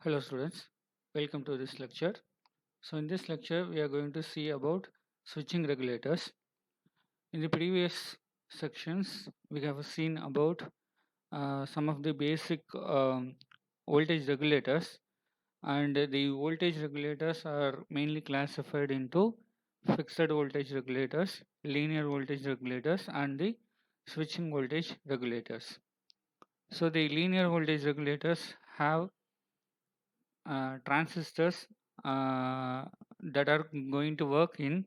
Hello students, welcome to this lecture. So in this lecture we are going to see about switching regulators. In the previous sections we have seen about some of the basic voltage regulators, and the voltage regulators are mainly classified into fixed voltage regulators, linear voltage regulators, and the switching voltage regulators. So the linear voltage regulators have transistors that are going to work in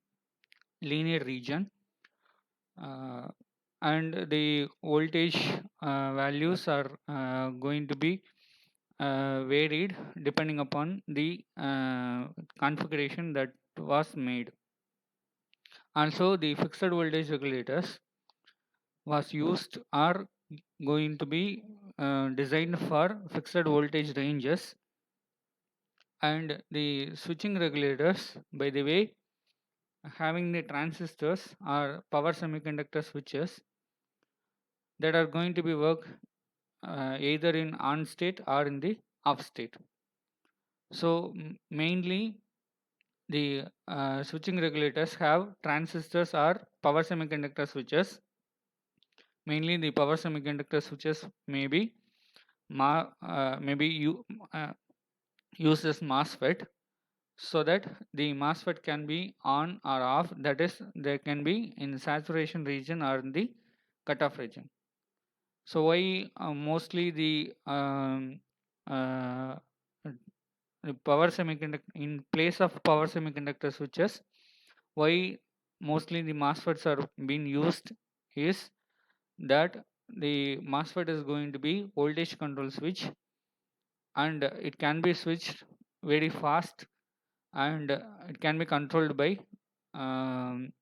linear region, uh, and the voltage values are going to be varied depending upon the configuration that was made. Also, the fixed voltage regulators was used are going to be designed for fixed voltage ranges, and the switching regulators, by the way, having the transistors or power semiconductor switches that are going to be work either in on state or in the off state. So mainly the switching regulators have transistors or power semiconductor switches. Mainly the power semiconductor switches may be maybe you uses MOSFET, so that the MOSFET can be on or off, that is they can be in saturation region or in the cutoff region. So why mostly uh, the power semiconductor in place of power semiconductor switches, why mostly the MOSFETs are being used is that the MOSFET is going to be voltage control switch, and it can be switched very fast, and it can be controlled by um,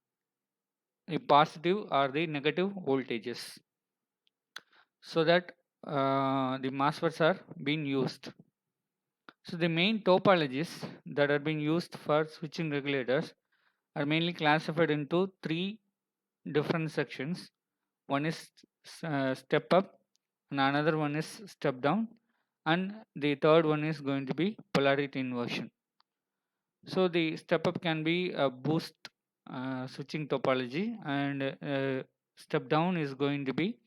the positive or the negative voltages, so that the MOSFETs are being used. So the main topologies that are being used for switching regulators are mainly classified into three different sections. One is step up, and another one is step down, and the third one is going to be polarity inversion. So the step up can be a boost switching topology, and step down is going to be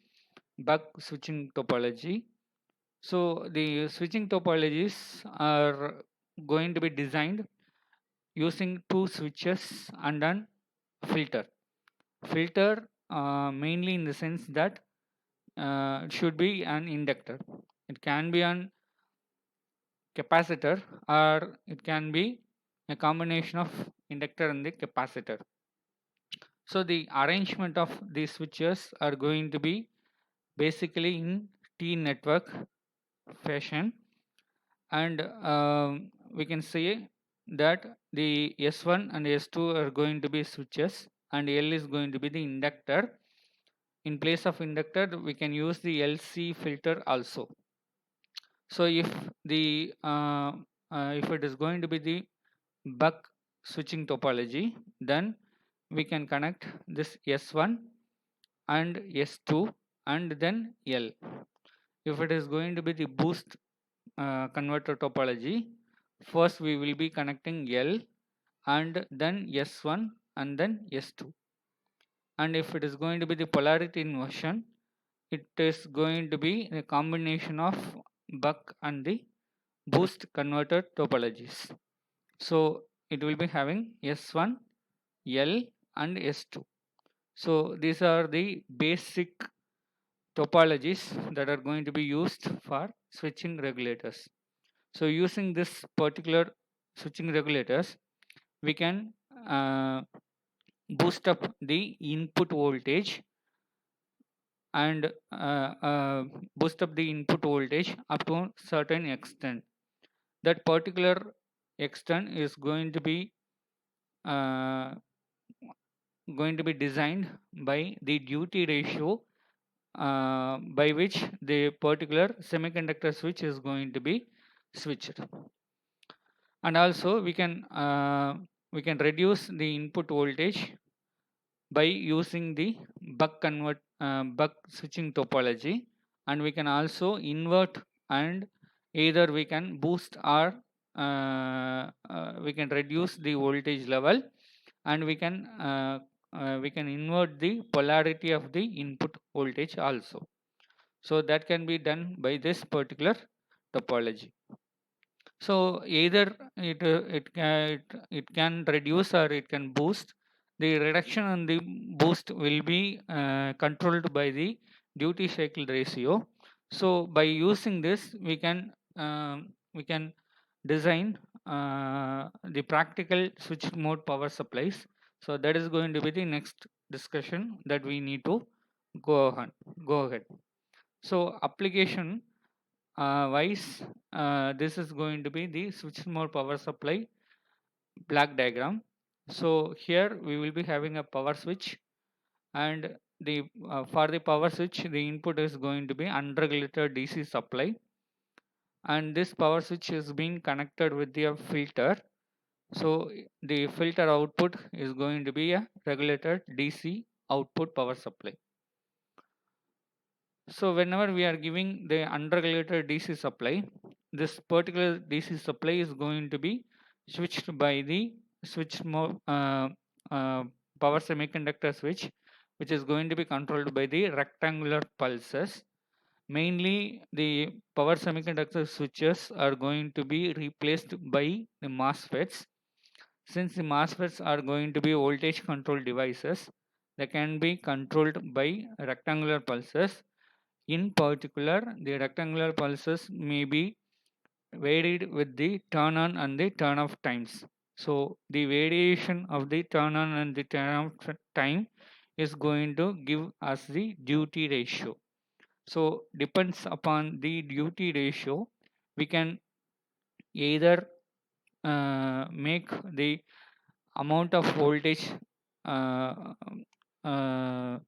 buck switching topology. So the switching topologies are going to be designed using two switches and an filter. Filter mainly in the sense that it should be an inductor. It can be an capacitor, or it can be a combination of inductor and the capacitor. So the arrangement of these switches are going to be basically in T network fashion, and we can say that the S1 and S2 are going to be switches, and L is going to be the inductor. In place of inductor we can use the LC filter also. So if it is going to be the buck switching topology, then we can connect this S1 and S2 and then L. If it is going to be the boost converter topology, first we will be connecting L and then S1 and then S2. And if it is going to be the polarity inversion, it is going to be a combination of buck and the boost converter topologies. So it will be having S1, L and S2. So these are the basic topologies that are going to be used for switching regulators. So using this particular switching regulators, we can boost up the input voltage, and boost up the input voltage up to a certain extent. That particular extent is uh, going to be designed by the duty ratio by which the particular semiconductor switch is going to be switched. And also we can reduce the input voltage by using the buck switching topology, and we can also invert and either we can boost or we can reduce the voltage level, and we can invert the polarity of the input voltage also. So that can be done by this particular topology. So either it can reduce or it can boost. The reduction and the boost will be controlled by the duty cycle ratio. So by using this, we can design the practical switch mode power supplies. So that is going to be the next discussion that we need to go ahead. Go ahead. So application wise, this is going to be the switch mode power supply black diagram. So here we will be having a power switch, and the for the power switch the input is going to be unregulated DC supply, and this power switch is being connected with the filter. So the filter output is going to be a regulated DC output power supply. So whenever we are giving the unregulated DC supply, this particular DC supply is going to be switched by the switch mode uh, power semiconductor switch, which is going to be controlled by the rectangular pulses. Mainly the power semiconductor switches are going to be replaced by the MOSFETs. Since the MOSFETs are going to be voltage control devices, they can be controlled by rectangular pulses. In particular, the rectangular pulses may be varied with the turn on and the turn off times. So the variation of the turn on and the turn off time is going to give us the duty ratio. So depends upon the duty ratio, we can either make the amount of voltage uh, uh,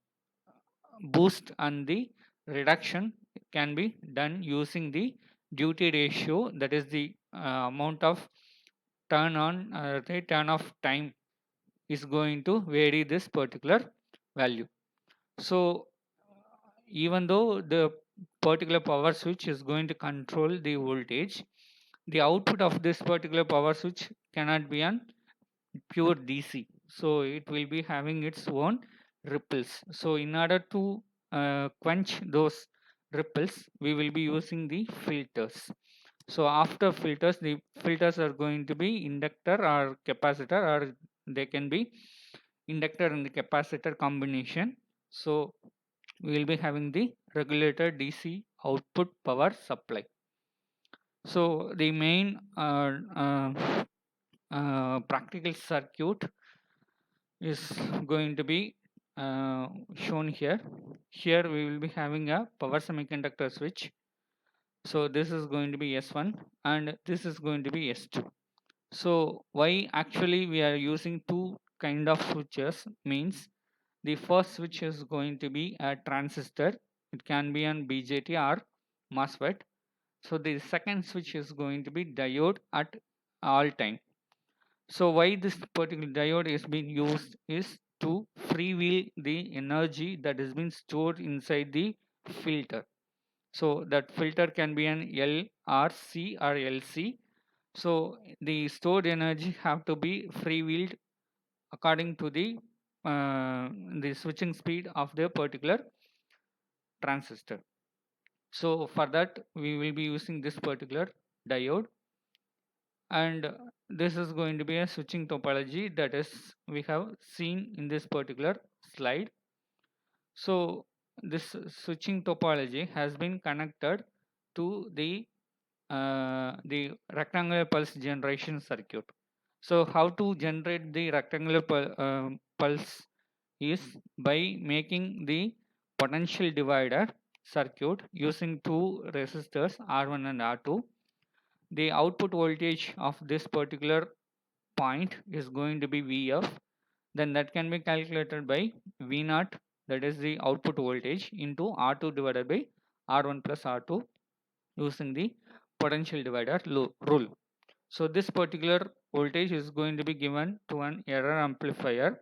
boost, and the reduction can be done using the duty ratio, that is the amount of turn on the turn off time is going to vary this particular value. So even though the particular power switch is going to control the voltage, the output of this particular power switch cannot be on pure DC. So it will be having its own ripples. So in order to quench those ripples, we will be using the filters. So after filters, the filters are going to be inductor or capacitor, or they can be inductor and the capacitor combination. So we will be having the regulator DC output power supply. So the main practical circuit is going to be shown here. Here we will be having a power semiconductor switch. So this is going to be S1 and this is going to be S2. So why actually we are using two kind of switches means, the first switch is going to be a transistor. It can be an BJT or MOSFET. So the second switch is going to be diode at all time. So why this particular diode is being used is to freewheel the energy that has been stored inside the filter. So that filter can be an L or C or LC. So the stored energy have to be freewheeled according to the switching speed of the particular transistor. So for that we will be using this particular diode, and this is going to be a switching topology that is we have seen in this particular slide. So this switching topology has been connected to the rectangular pulse generation circuit. So how to generate the rectangular pulse is by making the potential divider circuit using two resistors R1 and R2. The output voltage of this particular point is going to be Vf, then that can be calculated by V naught, that is the output voltage, into R2 divided by R1 plus R2 using the potential divider rule. So this particular voltage is going to be given to an error amplifier.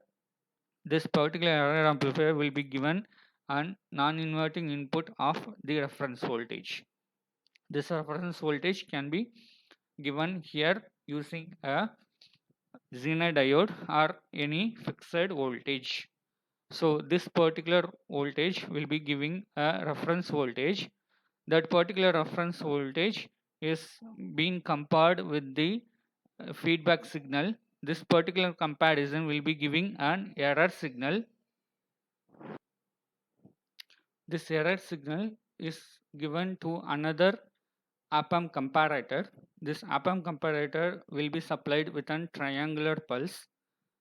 This particular error amplifier will be given an non-inverting input of the reference voltage. This reference voltage can be given here using a Zener diode or any fixed voltage. So this particular voltage will be giving a reference voltage. That particular reference voltage is being compared with the feedback signal. This particular comparison will be giving an error signal. This error signal is given to another op-amp comparator. This op-amp comparator will be supplied with a triangular pulse.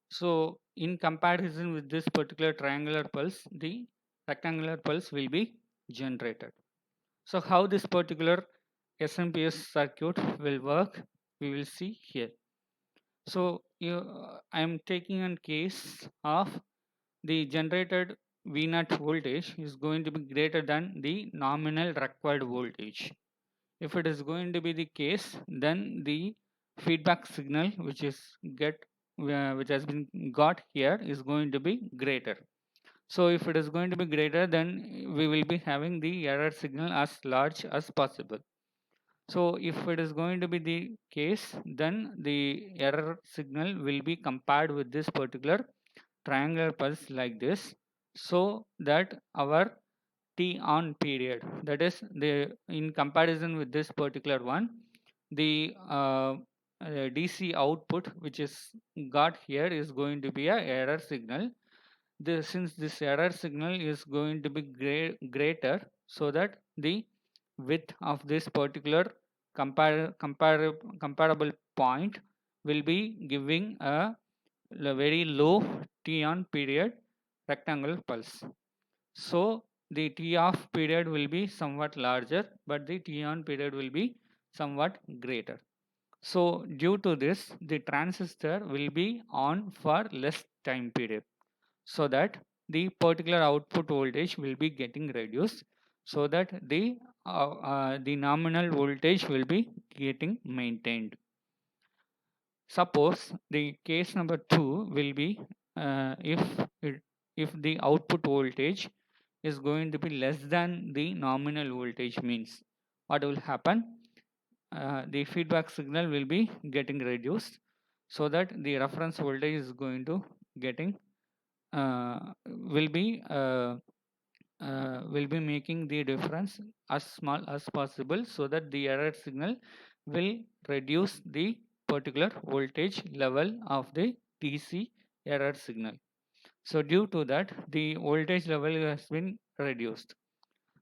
So in comparison with this particular triangular pulse, the rectangular pulse will be generated. So how this particular SMPS circuit will work, we will see here. So I am taking a case of the generated V0 voltage is going to be greater than the nominal required voltage. If it is going to be the case, then the feedback signal which has been got here is going to be greater. So if it is going to be greater, then we will be having the error signal as large as possible. So if it is going to be the case, then the error signal will be compared with this particular triangular pulse like this, so that our T on period, that is the in comparison with this particular one, the DC output which is got here is going to be a error signal. Since this error signal is going to be greater, so that the width of this particular comparable point will be giving a very low T on period rectangular pulse. So the T off period will be somewhat larger, but the T on period will be somewhat greater. So due to this, the transistor will be on for less time period, so that the particular output voltage will be getting reduced, so that the nominal voltage will be getting maintained. Suppose the case number 2 will be if the output voltage is going to be less than the nominal voltage, means what will happen? The feedback signal will be getting reduced, so that the reference voltage is going to getting uh, will be uh, will be making the difference as small as possible, so that the error signal will reduce the particular voltage level of the DC error signal. So due to that, the voltage level has been reduced.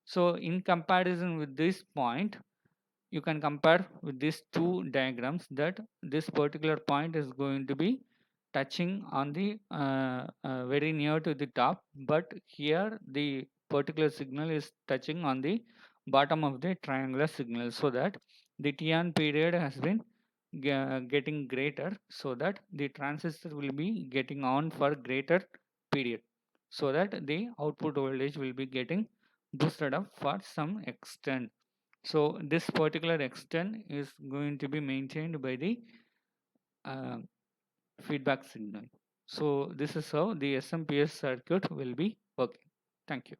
So in comparison with this point, you can compare with these two diagrams, that this particular point is going to be touching on the very near to the top, but here the particular signal is touching on the bottom of the triangular signal, so that the T-on period has been getting greater, so that the transistor will be getting on for greater period, so that the output voltage will be getting boosted up for some extent. So this particular extent is going to be maintained by the uh, feedback signal. So this is how the SMPS circuit will be working. Thank you.